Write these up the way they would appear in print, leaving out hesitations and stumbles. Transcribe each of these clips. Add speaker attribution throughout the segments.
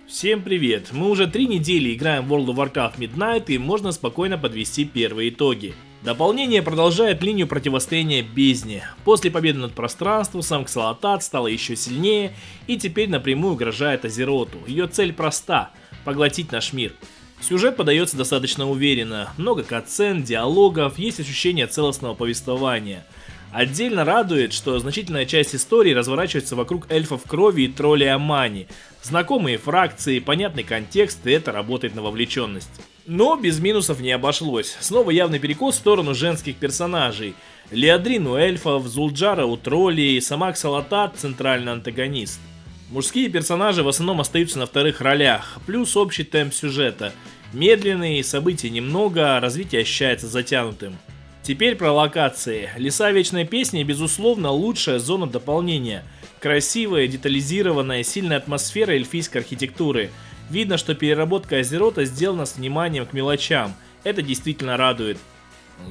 Speaker 1: Всем привет! Мы уже 3 недели играем в World of Warcraft Midnight и можно спокойно подвести первые итоги. Дополнение продолжает линию противостояния бездне. После победы над пространством сам Ксалатат стала еще сильнее и теперь напрямую угрожает Азероту. Ее цель проста – поглотить наш мир. Сюжет подается достаточно уверенно, много катсцен, диалогов, есть ощущение целостного повествования. Отдельно радует, что значительная часть истории разворачивается вокруг эльфов крови и троллей Амани. Знакомые фракции, понятный контекст, и это работает на вовлеченность. Но без минусов не обошлось. Снова явный перекос в сторону женских персонажей. Леодрин у эльфов, Зулджара у троллей, сама Ксалатат центральный антагонист. Мужские персонажи в основном остаются на вторых ролях, плюс общий темп сюжета. Медленный, событий немного, развитие ощущается затянутым. Теперь про локации. Леса Вечной Песни, безусловно, лучшая зона дополнения. Красивая, детализированная, сильная атмосфера эльфийской архитектуры. Видно, что переработка Азерота сделана с вниманием к мелочам. Это действительно радует.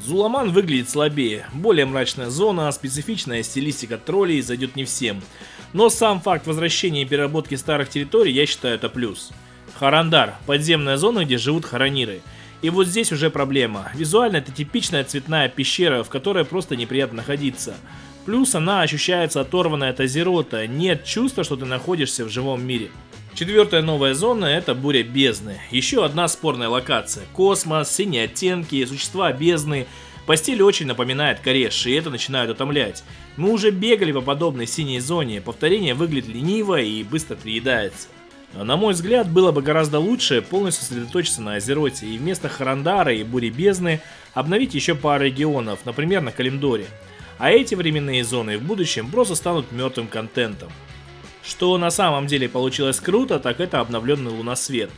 Speaker 1: Зуламан выглядит слабее. Более мрачная зона, специфичная стилистика троллей зайдет не всем. Но сам факт возвращения и переработки старых территорий я считаю это плюс. Харандар – подземная зона, где живут хараниры. И вот здесь уже проблема. Визуально это типичная цветная пещера, в которой просто неприятно находиться. Плюс она ощущается оторванной от Азерота, нет чувства, что ты находишься в живом мире. Четвертая новая зона – это буря бездны. Еще одна спорная локация. Космос, синие оттенки, существа бездны. По стилю очень напоминает Кореш, и это начинает утомлять. Мы уже бегали по подобной синей зоне, повторение выглядит лениво и быстро приедается. На мой взгляд, было бы гораздо лучше полностью сосредоточиться на Азероте и вместо Харандара и Бури Бездны обновить еще пару регионов, например на Калимдоре. А эти временные зоны в будущем просто станут мертвым контентом. Что на самом деле получилось круто, так это обновленный Лунасвет.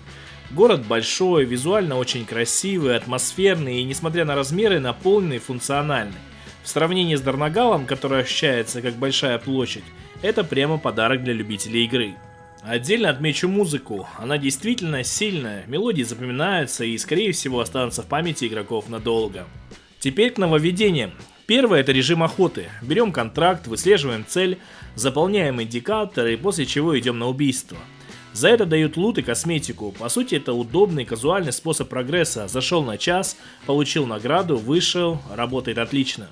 Speaker 1: Город большой, визуально очень красивый, атмосферный и, несмотря на размеры, наполненный и функциональный. В сравнении с Дарнагалом, который ощущается как большая площадь, это прямо подарок для любителей игры. Отдельно отмечу музыку, она действительно сильная, мелодии запоминаются и скорее всего останутся в памяти игроков надолго. Теперь к нововведениям. Первое — это режим охоты. Берем контракт, выслеживаем цель, заполняем индикаторы, после чего идем на убийство. За это дают лут и косметику, по сути это удобный казуальный способ прогресса. Зашел на час, получил награду, вышел, работает отлично.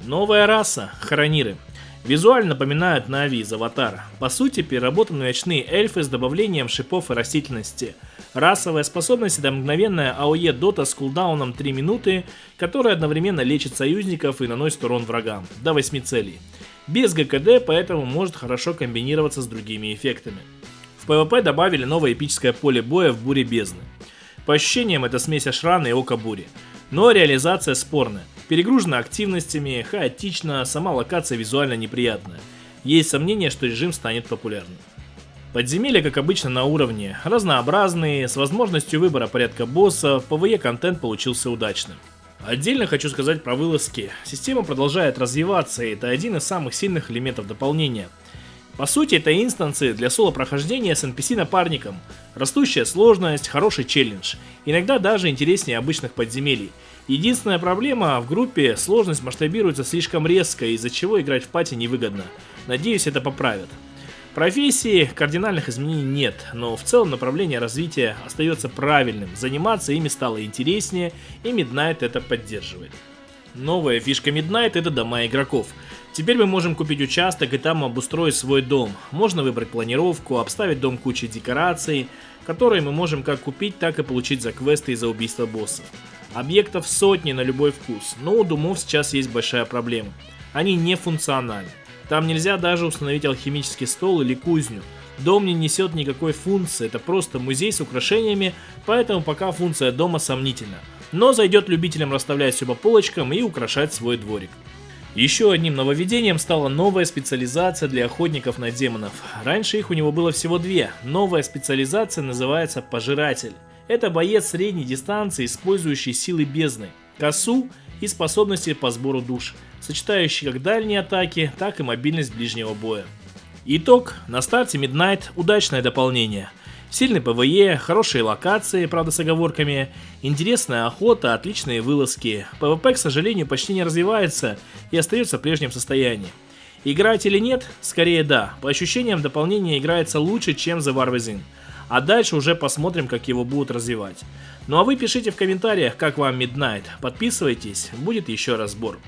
Speaker 1: Новая раса — хараниры. Визуально напоминают Нави из Аватара. По сути, переработанные ночные эльфы с добавлением шипов и растительности. Расовая способность — это мгновенная АОЕ дота с кулдауном 3 минуты, которая одновременно лечит союзников и наносит урон врагам, до 8 целей. Без ГКД, поэтому может хорошо комбинироваться с другими эффектами. В PvP добавили новое эпическое поле боя в Буре Бездны. По ощущениям это смесь Ашрана и Ока Бури. Но реализация спорная. Перегружена активностями, хаотично, сама локация визуально неприятная. Есть сомнение, что режим станет популярным. Подземелья, как обычно, на уровне. Разнообразные, с возможностью выбора порядка боссов, PvE контент получился удачным. Отдельно хочу сказать про вылазки. Система продолжает развиваться, и это один из самых сильных элементов дополнения. По сути, это инстансы для соло-прохождения с NPC-напарником. Растущая сложность, хороший челлендж. Иногда даже интереснее обычных подземелий. Единственная проблема — в группе сложность масштабируется слишком резко, из-за чего играть в пати невыгодно. Надеюсь, это поправят. Профессии кардинальных изменений нет, но в целом направление развития остается правильным. Заниматься ими стало интереснее, и Midnight это поддерживает. Новая фишка Midnight — это дома игроков. Теперь мы можем купить участок и там обустроить свой дом. Можно выбрать планировку, обставить дом кучей декораций, которые мы можем как купить, так и получить за квесты и за убийство боссов. Объектов сотни на любой вкус, но у домов сейчас есть большая проблема. Они не функциональны. Там нельзя даже установить алхимический стол или кузню. Дом не несет никакой функции, это просто музей с украшениями, поэтому пока функция дома сомнительна. Но зайдет любителям расставлять все по полочкам и украшать свой дворик. Еще одним нововведением стала новая специализация для охотников на демонов. Раньше их у него было всего 2. Новая специализация называется Пожиратель. Это боец средней дистанции, использующий силы бездны, косу и способности по сбору душ, сочетающий как дальние атаки, так и мобильность ближнего боя. Итог. На старте Midnight удачное дополнение. Сильный PvE, хорошие локации, правда с оговорками, интересная охота, отличные вылазки. PvP, к сожалению, почти не развивается и остается в прежнем состоянии. Играть или нет? Скорее да. По ощущениям дополнение играется лучше, чем The War Within. а дальше уже посмотрим, как его будут развивать. Ну а вы пишите в комментариях, как вам Midnight, подписывайтесь, будет еще разбор.